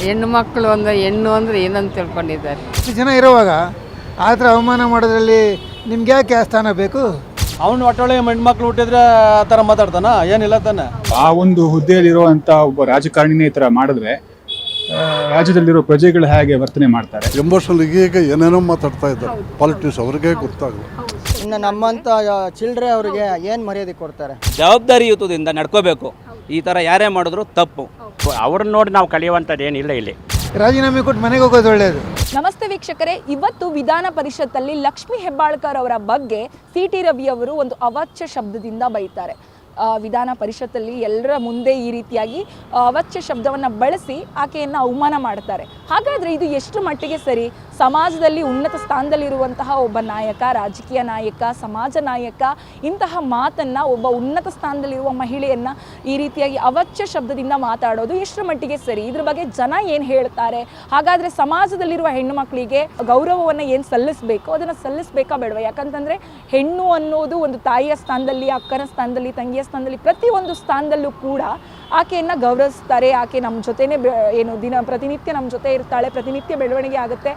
ಹೆಣ್ಣು ಮಕ್ಕಳು ಹೆಣ್ಣು ಅಂದರೆ ಏನಂತ ತಿಳ್ಕೊಂಡಿದ್ದಾರೆ. ಇಷ್ಟು ಜನ ಇರುವಾಗ ಆ ಥರ ಅವಮಾನ ಮಾಡೋದ್ರಲ್ಲಿ ನಿಮ್ಗೆ ಯಾಕೆ ಆ ಸ್ಥಾನ ಬೇಕು? ಅವನು ಒಟ್ಟೊಳಗೆ ಹೆಣ್ಮಕ್ಳು ಹುಟ್ಟಿದ್ರೆ ಆ ಥರ ಮಾತಾಡ್ತಾನ? ಏನಿಲ್ಲ ತಾನೆ. ಆ ಒಂದು ಹುದ್ದೆಯಲ್ಲಿರುವಂಥ ಒಬ್ಬ ರಾಜಕಾರಣಿನೇ ಈ ಥರ ಮಾಡಿದ್ರೆ ರಾಜ್ಯದಲ್ಲಿರೋ ಪ್ರಜೆಗಳು ಹೇಗೆ ವರ್ತನೆ ಮಾಡ್ತಾರೆ? ಎಮೋಷನಲ್ ಈಗ ಏನೇನೋ ಮಾತಾಡ್ತಾ ಇದ್ದಾರೆ ಪಾಲಿಟಿಕ್ಸ್, ಅವ್ರಿಗೆ ಗೊತ್ತಾಗಲ್ಲ. ಇನ್ನು ನಮ್ಮಂಥ ಚಿಲ್ಡ್ರೆ ಅವರಿಗೆ ಏನು ಮರ್ಯಾದೆ ಕೊಡ್ತಾರೆ? ಜವಾಬ್ದಾರಿಯುತದಿಂದ ನಡ್ಕೋಬೇಕು. ಈ ಥರ ಯಾರೇ ಮಾಡಿದ್ರು ತಪ್ಪು. ಅವ್ರನ್ನ ನೋಡಿ ನಾವು ಕಲಿಯುವಂಥದ್ದು ಏನಿಲ್ಲ ಇಲ್ಲಿ. ರಾಜೀನಾಮೆ ಕೊಟ್ಟು ಮನೆಗೆ ಹೋಗೋದು ಒಳ್ಳೆಯದು. ನಮಸ್ತೆ ವೀಕ್ಷಕರೇ, ಇವತ್ತು ವಿಧಾನ ಪರಿಷತ್ತಲ್ಲಿ ಲಕ್ಷ್ಮೀ ಹೆಬ್ಬಾಳ್ಕರ್ ಅವರ ಬಗ್ಗೆ ಸಿ.ಟಿ. ರವಿ ಅವರು ಒಂದು ಅವಾಚ್ಯ ಶಬ್ದದಿಂದ ಬೈತಾರೆ. ವಿಧಾನ ಪರಿಷತ್ತಲ್ಲಿ ಎಲ್ಲರ ಮುಂದೆ ಈ ರೀತಿಯಾಗಿ ಅವಾಚ್ಯ ಶಬ್ದವನ್ನು ಬಳಸಿ ಆಕೆಯನ್ನು ಅವಮಾನ ಮಾಡ್ತಾರೆ. ಹಾಗಾದರೆ ಇದು ಎಷ್ಟು ಮಟ್ಟಿಗೆ ಸರಿ? ಸಮಾಜದಲ್ಲಿ ಉನ್ನತ ಸ್ಥಾನದಲ್ಲಿರುವಂತಹ ಒಬ್ಬ ನಾಯಕ, ರಾಜಕೀಯ ನಾಯಕ, ಸಮಾಜ ನಾಯಕ ಇಂತಹ ಮಾತನ್ನು, ಒಬ್ಬ ಉನ್ನತ ಸ್ಥಾನದಲ್ಲಿರುವ ಮಹಿಳೆಯನ್ನು ಈ ರೀತಿಯಾಗಿ ಅವಾಚ್ಯ ಶಬ್ದದಿಂದ ಮಾತಾಡೋದು ಎಷ್ಟು ಮಟ್ಟಿಗೆ ಸರಿ? ಇದ್ರ ಬಗ್ಗೆ ಜನ ಏನು ಹೇಳ್ತಾರೆ? ಹಾಗಾದರೆ ಸಮಾಜದಲ್ಲಿರುವ ಹೆಣ್ಣು ಮಕ್ಕಳಿಗೆ ಗೌರವವನ್ನು ಏನು ಸಲ್ಲಿಸಬೇಕು, ಅದನ್ನು ಸಲ್ಲಿಸಬೇಕಾ ಬೇಡವಾ? ಯಾಕಂತಂದರೆ ಹೆಣ್ಣು ಅನ್ನೋದು ಒಂದು ತಾಯಿಯ ಸ್ಥಾನದಲ್ಲಿ, ಅಕ್ಕನ ಸ್ಥಾನದಲ್ಲಿ, ತಂಗಿಯ ಸ್ಥಾನದಲ್ಲಿ, ಪ್ರತಿಯೊಂದು ಸ್ಥಾನದಲ್ಲೂ ಕೂಡ ಆಕೆಯನ್ನು ಗೌರವಿಸ್ತಾರೆ. ಆಕೆ ನಮ್ಮ ಜೊತೆನೇ ಪ್ರತಿನಿತ್ಯ ನಮ್ಮ ಜೊತೆ ಇರ್ತಾಳೆ, ಪ್ರತಿನಿತ್ಯ ಬೆಳವಣಿಗೆ ಆಗುತ್ತೆ.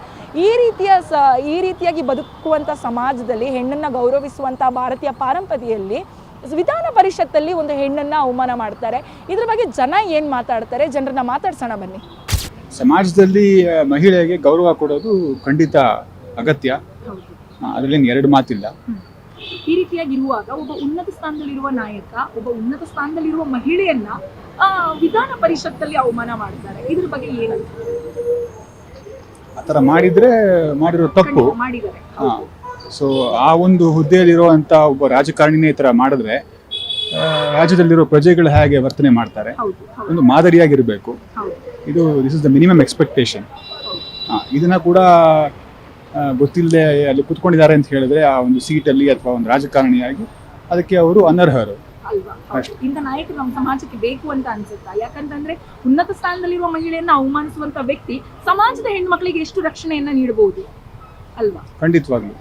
ಈ ರೀತಿಯಾಗಿ ಬದುಕುವಂಥ ಸಮಾಜದಲ್ಲಿ ಹೆಣ್ಣನ್ನು ಗೌರವಿಸುವಂಥ ಭಾರತೀಯ ಪಾರಂಪರ್ಯದಲ್ಲಿ ವಿಧಾನ ಪರಿಷತ್ತಲ್ಲಿ ಒಂದು ಹೆಣ್ಣನ್ನು ಅವಮಾನ ಮಾಡ್ತಾರೆ. ಇದ್ರ ಬಗ್ಗೆ ಜನ ಏನು ಮಾತಾಡ್ತಾರೆ? ಜನರನ್ನ ಮಾತಾಡ್ಸೋಣ ಬನ್ನಿ. ಸಮಾಜದಲ್ಲಿ ಮಹಿಳೆಗೆ ಗೌರವ ಕೊಡೋದು ಖಂಡಿತ ಅಗತ್ಯ, ಅದರಲ್ಲಿ ಎರಡು ಮಾತಿಲ್ಲ. ಈ ರೀತಿಯಾಗಿರುವಾಗ ಒಬ್ಬ ಉನ್ನತ ಸ್ಥಾನದಲ್ಲಿರುವ ನಾಯಕ, ಒಬ್ಬ ಉನ್ನತ ಸ್ಥಾನದಲ್ಲಿರುವ ಮಹಿಳೆಯನ್ನ ವಿಧಾನ ಪರಿಷತ್ತಲ್ಲಿ ಅವಮಾನ ಮಾಡ್ತಾರೆ. ಇದ್ರ ಬಗ್ಗೆ ಏನಂತ? ಆ ಥರ ಮಾಡಿರೋ ತಪ್ಪು. ಸೊ ಆ ಒಂದು ಹುದ್ದೆಯಲ್ಲಿರುವಂಥ ಒಬ್ಬ ರಾಜಕಾರಣಿನೇ ಈ ಥರ ಮಾಡಿದ್ರೆ ರಾಜ್ಯದಲ್ಲಿರೋ ಪ್ರಜೆಗಳು ಹೇಗೆ ವರ್ತನೆ ಮಾಡ್ತಾರೆ? ಒಂದು ಮಾದರಿಯಾಗಿರಬೇಕು. This is the minimum expectation. ಇದನ್ನ ಕೂಡ ಗೊತ್ತಿಲ್ಲದೆ ಅಲ್ಲಿ ಕೂತ್ಕೊಂಡಿದ್ದಾರೆ ಅಂತ ಹೇಳಿದ್ರೆ ಆ ಒಂದು ಸೀಟಲ್ಲಿ ಅಥವಾ ಒಂದು ರಾಜಕಾರಣಿಯಾಗಿ ಅದಕ್ಕೆ ಅವರು ಅನರ್ಹರು. ಇಂಥ ನಾಯಕರು ನಮ್ಮ ಸಮಾಜಕ್ಕೆ ಬೇಕು ಅಂತ ಅನ್ಸುತ್ತಾ? ಯಾಕಂತಂದ್ರೆ ಉನ್ನತ ಸ್ಥಾನದಲ್ಲಿರುವ ಮಹಿಳೆಯನ್ನ ಅವಮಾನಿಸುವಂತ ವ್ಯಕ್ತಿ ಸಮಾಜದ ಹೆಣ್ಮಕ್ಳಿಗೆ ಎಷ್ಟು ರಕ್ಷಣೆಯನ್ನ ನೀಡಬಹುದು ಅಲ್ವಾ? ಖಂಡಿತವಾಗ್ಲು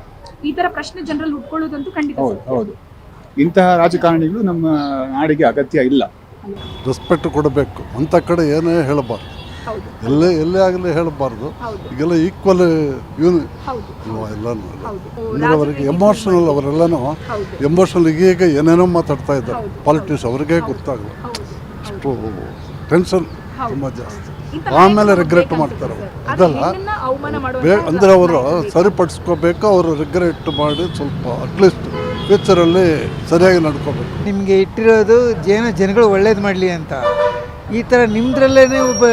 ಈ ತರ ಪ್ರಶ್ನೆ ಜನರಲ್ಲಿ ಹುಟ್ಕೊಳ್ಳೋದಂತೂ ಖಂಡಿತ. ಹೌದು. ಇಂತಹ ರಾಜಕಾರಣಿಗಳು ನಮ್ಮ ನಾಡಿಗೆ ಅಗತ್ಯ ಇಲ್ಲ. ರೆಸ್ಪೆಕ್ಟ್ ಕೊಡಬೇಕು ಅಂತ ಕಡೆ ಏನೇ ಹೇಳಬಾರ್ದು, ಎಲ್ಲೇ ಆಗಲಿ ಹೇಳಬಾರ್ದು. ಈಗೆಲ್ಲ ಈಕ್ವಲ್ ಇಲ್ಲಿವರೆಗೆ ಎಮೋಷನಲ್, ಅವರೆಲ್ಲನೂ ಎಮೋಷನಲ್ ಈಗ ಏನೇನೋ ಮಾತಾಡ್ತಾ ಇದ್ದಾರೆ ಪಾಲಿಟಿಕ್ಸ್, ಅವ್ರಿಗೆ ಗೊತ್ತಾಗಲ್ಲ. ಅಷ್ಟು ಟೆನ್ಷನ್ ತುಂಬ ಜಾಸ್ತಿ, ಆಮೇಲೆ ರಿಗ್ರೆಟ್ ಮಾಡ್ತಾರೆ. ಅದಲ್ಲ ಅಂದರೆ ಅವರು ಸರಿಪಡಿಸ್ಕೋಬೇಕು. ಅವರು ರಿಗ್ರೆಟ್ ಮಾಡಿ ಸ್ವಲ್ಪ ಅಟ್ಲೀಸ್ಟ್ ಫ್ಯೂಚರಲ್ಲಿ ಸರಿಯಾಗಿ ನಡ್ಕೋಬೇಕು. ನಿಮಗೆ ಇಟ್ಟಿರೋದು ಜನಗಳು ಒಳ್ಳೇದು ಮಾಡಲಿ ಅಂತ. ಈ ಥರ ನಿಮ್ಮದ್ರಲ್ಲೇ ಒಬ್ಬ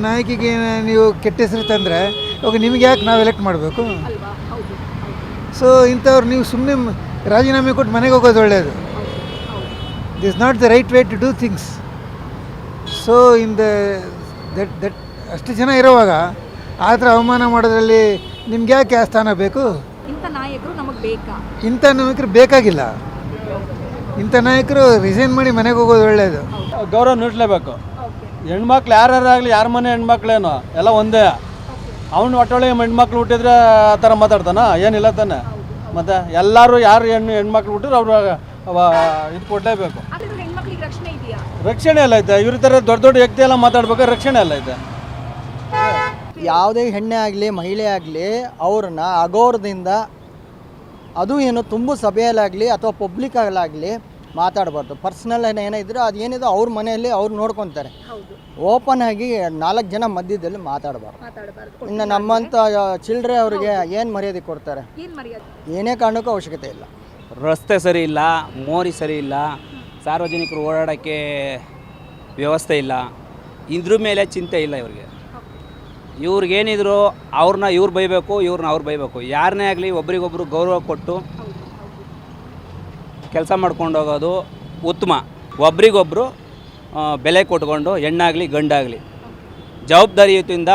ನಾಯಕಿಗೆ ನೀವು ಕೆಟ್ಟ ಹೆಸರು ತಂದರೆ ಅವಾಗ ನಿಮ್ಗೆ ಯಾಕೆ ನಾವು ಎಲೆಕ್ಟ್ ಮಾಡಬೇಕು? ಸೊ ಇಂಥವ್ರು ನೀವು ಸುಮ್ಮನೆ ರಾಜೀನಾಮೆ ಕೊಟ್ಟು ಮನೆಗೆ ಹೋಗೋದು ಒಳ್ಳೆಯದು. This not the right way to do things. So that ಅಷ್ಟು ಜನ ಇರುವಾಗ ಆ ಥರ ಅವಮಾನ ಮಾಡೋದ್ರಲ್ಲಿ ನಿಮ್ಗೆ ಯಾಕೆ ಆ ಸ್ಥಾನ ಬೇಕು? ಇಂಥ ನಾಯಕರು ನಮಗೆ ಬೇಕಾ? ಇಂಥ ನಾಯಕರು ಬೇಕಾಗಿಲ್ಲ. ಇಂಥ ನಾಯಕರು ರಿಸೈನ್ ಮಾಡಿ ಮನೆಗೆ ಹೋಗೋದು ಒಳ್ಳೆಯದು. ಗೌರವ ನೀಡಲೇಬೇಕು. ಹೆಣ್ಮಕ್ಳು ಯಾರ್ಯಾರಾಗಲಿ, ಯಾರ ಮನೆ ಹೆಣ್ಮಕ್ಳೇನೋ ಎಲ್ಲ ಒಂದೇ. ಅವನು ಒಟ್ಟೊಳಗೆ ಹೆಣ್ಮಕ್ಳು ಹುಟ್ಟಿದ್ರೆ ಆ ಥರ ಮಾತಾಡ್ತಾನ? ಏನಿಲ್ಲ ತಾನೆ. ಮತ್ತು ಎಲ್ಲರೂ ಯಾರು ಹೆಣ್ಮಕ್ಳು ಹುಟ್ಟಿದ್ರೆ ಅವರು ಇದು ಕೊಡಲೇಬೇಕು. ರಕ್ಷಣೆ ಎಲ್ಲ ಐತೆ. ಇವ್ರ ಥರ ದೊಡ್ಡ ವ್ಯಕ್ತಿ ಎಲ್ಲ ಮಾತಾಡ್ಬೇಕಾದ್ರೆ ರಕ್ಷಣೆ ಎಲ್ಲ ಐತೆ. ಯಾವುದೇ ಹೆಣ್ಣೆ ಆಗಲಿ ಮಹಿಳೆ ಆಗಲಿ ಅವ್ರನ್ನ ಅಗೌರವದಿಂದ, ಅದು ಏನು ತುಂಬ ಸಭೆಯಲ್ಲಾಗಲಿ ಅಥವಾ ಪಬ್ಲಿಕ್ಕಾಗಲಾಗಲಿ ಮಾತಾಡಬಾರ್ದು. ಪರ್ಸ್ನಲ್ ಏನಿದ್ರೆ ಅದು ಏನಿದೆ ಅವ್ರ ಮನೆಯಲ್ಲಿ ಅವ್ರು ನೋಡ್ಕೊತಾರೆ. ಓಪನ್ ಆಗಿ 4 ಜನ ಮಧ್ಯದಲ್ಲಿ ಮಾತಾಡಬಾರ್ದು. ಇನ್ನು ನಮ್ಮಂಥ ಚಿಲ್ಡ್ರೆ ಅವರಿಗೆ ಏನು ಮರ್ಯಾದೆ ಕೊಡ್ತಾರೆ? ಏನೇ ಕಾರಣಕ್ಕೂ ಅವಶ್ಯಕತೆ ಇಲ್ಲ. ರಸ್ತೆ ಸರಿ ಇಲ್ಲ, ಮೋರಿ ಸರಿ ಇಲ್ಲ, ಸಾರ್ವಜನಿಕರು ಓಡಾಡೋಕ್ಕೆ ವ್ಯವಸ್ಥೆ ಇಲ್ಲ. ಇದ್ರ ಮೇಲೆ ಚಿಂತೆ ಇಲ್ಲ ಇವ್ರಿಗೆ. ಇವ್ರಿಗೇನಿದ್ರು ಅವ್ರನ್ನ ಇವ್ರು ಬೈಬೇಕು, ಇವ್ರನ್ನ ಅವ್ರು ಬೈಬೇಕು. ಯಾರನ್ನೇ ಆಗಲಿ ಒಬ್ರಿಗೊಬ್ರು ಗೌರವ ಕೊಟ್ಟು ಕೆಲಸ ಮಾಡ್ಕೊಂಡು ಹೋಗೋದು ಉತ್ತಮ. ಒಬ್ರಿಗೊಬ್ಬರು ಬೆಲೆ ಕೊಟ್ಕೊಂಡು, ಹೆಣ್ಣಾಗಲಿ ಗಂಡಾಗಲಿ ಜವಾಬ್ದಾರಿಯುತದಿಂದ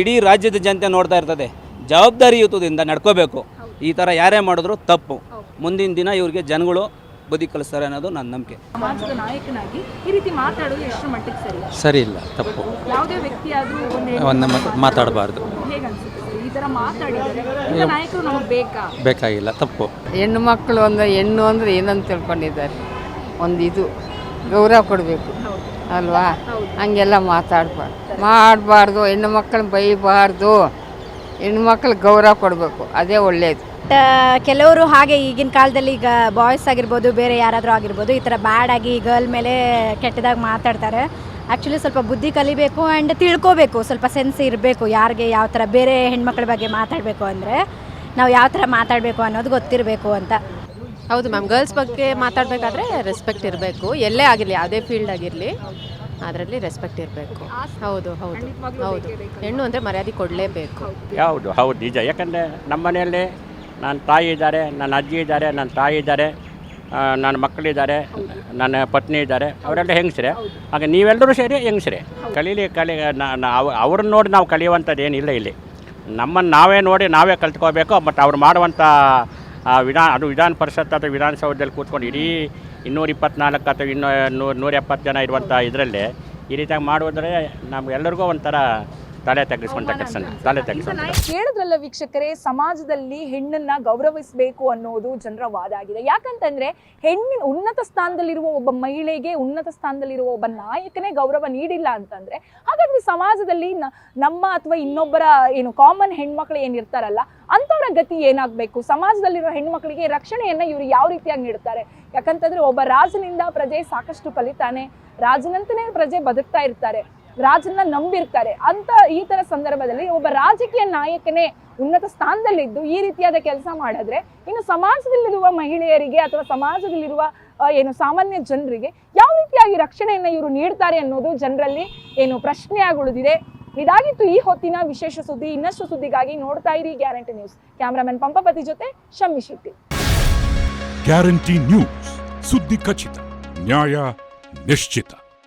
ಇಡೀ ರಾಜ್ಯದ ಜನತೆ ನೋಡ್ತಾ ಇರ್ತದೆ. ಜವಾಬ್ದಾರಿಯುತದಿಂದ ನಡ್ಕೋಬೇಕು. ಈ ಥರ ಯಾರೇ ಮಾಡಿದ್ರು ತಪ್ಪು. ಮುಂದಿನ ದಿನ ಇವ್ರಿಗೆ ಜನಗಳು ಬುದ್ಧಿ ಕಲಿಸ್ತಾರೆ ಅನ್ನೋದು ನನ್ನ ನಂಬಿಕೆ. ಸಮಾಜದ ನಾಯಕನಾಗಿ ಈ ರೀತಿ ಮಾತಾಡೋದು ಎಷ್ಟು ಮಟ್ಟಿಗೆ ಸರಿ? ಸರಿ ಇಲ್ಲ, ತಪ್ಪು. ಯಾವುದೇ ವ್ಯಕ್ತಿ ಆದರೂ ಮಾತಾಡಬಾರ್ದು. ಹೇಗೆ ಅನ್ಸುತ್ತೆ ಈ ಥರ ಮಾತಾಡಿದರೆ ನಾಯಕರು ನಮಗೆ ಬೇಕಾಗಿಲ್ಲ, ತಪ್ಪು. ಹೆಣ್ಣು ಮಕ್ಕಳು ಹೆಣ್ಣು ಅಂದರೆ ಏನಂತ ತಿಳ್ಕೊಂಡಿದ್ದಾರೆ. ಇದು ಗೌರವ ಕೊಡಬೇಕು ಅಲ್ವಾ ಹಂಗೆಲ್ಲ ಮಾಡಬಾರ್ದು ಹೆಣ್ಣು ಮಕ್ಕಳನ್ನ ಬೈಬಾರ್ದು, ಹೆಣ್ಮಕ್ಳಿಗೆ ಗೌರವ ಕೊಡಬೇಕು, ಅದೇ ಒಳ್ಳೆಯದು. ಕೆಲವರು ಹಾಗೆ ಈಗಿನ ಕಾಲದಲ್ಲಿ ಈಗ ಬಾಯ್ಸ್ ಆಗಿರ್ಬೋದು, ಬೇರೆ ಯಾರಾದರೂ ಆಗಿರ್ಬೋದು, ಈ ಥರ ಬ್ಯಾಡಾಗಿ ಗರ್ಲ್ ಮೇಲೆ ಕೆಟ್ಟದಾಗಿ ಮಾತಾಡ್ತಾರೆ. ಆ್ಯಕ್ಚುಲಿ ಸ್ವಲ್ಪ ಬುದ್ಧಿ ಕಲಿಬೇಕು ಆ್ಯಂಡ್ ತಿಳ್ಕೋಬೇಕು, ಸ್ವಲ್ಪ ಸೆನ್ಸ್ ಇರಬೇಕು. ಯಾರಿಗೆ ಯಾವ ಥರ ಬೇರೆ ಹೆಣ್ಮಕ್ಳ ಬಗ್ಗೆ ಮಾತಾಡಬೇಕು ಅಂದರೆ ನಾವು ಯಾವ ಥರ ಮಾತಾಡಬೇಕು ಅನ್ನೋದು ಗೊತ್ತಿರಬೇಕು ಅಂತ. ಹೌದು ಮ್ಯಾಮ್, ಗರ್ಲ್ಸ್ ಬಗ್ಗೆ ಮಾತಾಡಬೇಕಾದ್ರೆ ರೆಸ್ಪೆಕ್ಟ್ ಇರಬೇಕು, ಎಲ್ಲೇ ಆಗಿರಲಿ, ಯಾವುದೇ ಫೀಲ್ಡ್ ಆಗಿರಲಿ, ಅದರಲ್ಲಿ ರೆಸ್ಪೆಕ್ಟ್ ಇರಬೇಕು. ಹೌದು ಹೌದು ಹೌದು, ಹೆಣ್ಣು ಅಂದರೆ ಮರ್ಯಾದೆ ಕೊಡಲೇಬೇಕು. ಹೌದು ಹೌದು ನಿಜ. ಯಾಕಂದರೆ ನಮ್ಮ ಮನೆಯಲ್ಲಿ ನನ್ನ ತಾಯಿ ಇದ್ದಾರೆ, ನನ್ನ ಅಜ್ಜಿ ಇದ್ದಾರೆ, ನನ್ನ ತಾಯಿ ಇದ್ದಾರೆ, ನನ್ನ ಮಕ್ಕಳಿದ್ದಾರೆ, ನನ್ನ ಪತ್ನಿ ಇದ್ದಾರೆ, ಅವರೆಲ್ಲ ಹೆಂಗಸ್ರೆ. ಹಾಗೆ ನೀವೆಲ್ಲರೂ ಸೇರಿ ಹೆಂಗಸ್ರೆ. ಅವ್ರನ್ನ ನೋಡಿ ನಾವು ಕಲಿಯುವಂಥದ್ದು ಏನಿಲ್ಲ ಇಲ್ಲಿ. ನಮ್ಮನ್ನು ನಾವೇ ನೋಡಿ ನಾವೇ ಕಲ್ತ್ಕೋಬೇಕು. ಮತ್ತು ಅವ್ರು ಮಾಡುವಂಥ ವಿಧಾನ ಪರಿಷತ್ ಅಥವಾ ವಿಧಾನಸೌಧದಲ್ಲಿ ಕೂತ್ಕೊಂಡು ಇಡೀ 224 ಅಥವಾ 170 ಜನ ಇರುವಂಥ ಇದರಲ್ಲಿ ಈ ರೀತಿಯಾಗಿ ಮಾಡುವುದ್ರೆ ನಮಗೆಲ್ಲರಿಗೂ ಒಂಥರ ತಲೆ ತಗ್ಗಿಸ್ಕೊಂತ ಕೆಲಸ. ಕೇಳಿದ್ರಲ್ಲ ವೀಕ್ಷಕರೇ, ಸಮಾಜದಲ್ಲಿ ಹೆಣ್ಣನ್ನ ಗೌರವಿಸಬೇಕು ಅನ್ನೋದು ಜನರ ವಾದ ಆಗಿದೆ. ಯಾಕಂತಂದ್ರೆ ಹೆಣ್ಣಿನ ಉನ್ನತ ಸ್ಥಾನದಲ್ಲಿರುವ ಒಬ್ಬ ಮಹಿಳೆಗೆ, ಉನ್ನತ ಸ್ಥಾನದಲ್ಲಿರುವ ಒಬ್ಬ ನಾಯಕನೇ ಗೌರವ ನೀಡಿಲ್ಲ ಅಂತಂದ್ರೆ ಹಾಗಾದ್ರೆ ಸಮಾಜದಲ್ಲಿ ನಮ್ಮ ಅಥವಾ ಇನ್ನೊಬ್ಬರ ಕಾಮನ್ ಹೆಣ್ಮಕ್ಳು ಏನಿರ್ತಾರಲ್ಲ ಅಂಥವ್ರ ಗತಿ ಏನಾಗಬೇಕು? ಸಮಾಜದಲ್ಲಿರೋ ಹೆಣ್ಮಕ್ಳಿಗೆ ರಕ್ಷಣೆಯನ್ನ ಇವರು ಯಾವ ರೀತಿಯಾಗಿ ನೀಡ್ತಾರೆ? ಯಾಕಂತಂದ್ರೆ ಒಬ್ಬ ರಾಜನಿಂದ ಪ್ರಜೆ ಸಾಕಷ್ಟು ಕಲಿತಾನೆ, ರಾಜನಂತನೇ ಪ್ರಜೆ ಬದುಕ್ತಾ ಇರ್ತಾರೆ, ರಾಜನ್ನ ನಂಬಿರ್ತಾರೆ. ಅಂತ ಈ ತರ ಸಂದರ್ಭದಲ್ಲಿ ಒಬ್ಬ ರಾಜಕೀಯ ನಾಯಕನೇ ಉನ್ನತ ಸ್ಥಾನದಲ್ಲಿದ್ದು ಈ ರೀತಿಯಾದ ಕೆಲಸ ಮಾಡಿದ್ರೆ ಇನ್ನು ಸಮಾಜದಲ್ಲಿರುವ ಮಹಿಳೆಯರಿಗೆ ಅಥವಾ ಸಮಾಜದಲ್ಲಿರುವ ಸಾಮಾನ್ಯ ಜನರಿಗೆ ಯಾವ ರೀತಿಯಾಗಿ ರಕ್ಷಣೆಯನ್ನ ಇವರು ನೀಡ್ತಾರೆ ಅನ್ನೋದು ಜನರಲ್ಲಿ ಪ್ರಶ್ನೆಯಾಗಿ ಉಳಿದಿದೆ. ಇದಾಗಿತ್ತು ಈ ಹೊತ್ತಿನ ವಿಶೇಷ ಸುದ್ದಿ. ಇನ್ನಷ್ಟು ಸುದ್ದಿಗಾಗಿ ನೋಡ್ತಾ ಇರಿ ಗ್ಯಾರಂಟಿ ನ್ಯೂಸ್. ಕ್ಯಾಮರಾಮನ್ ಪಂಪಪತಿ ಜೊತೆ ಶಮ್ಮಿ ಶೆಟ್ಟಿ. ಗ್ಯಾರಂಟಿ ನ್ಯೂಸ್, ಸುದ್ದಿ ಖಚಿತ, ನ್ಯಾಯ ನಿಶ್ಚಿತ.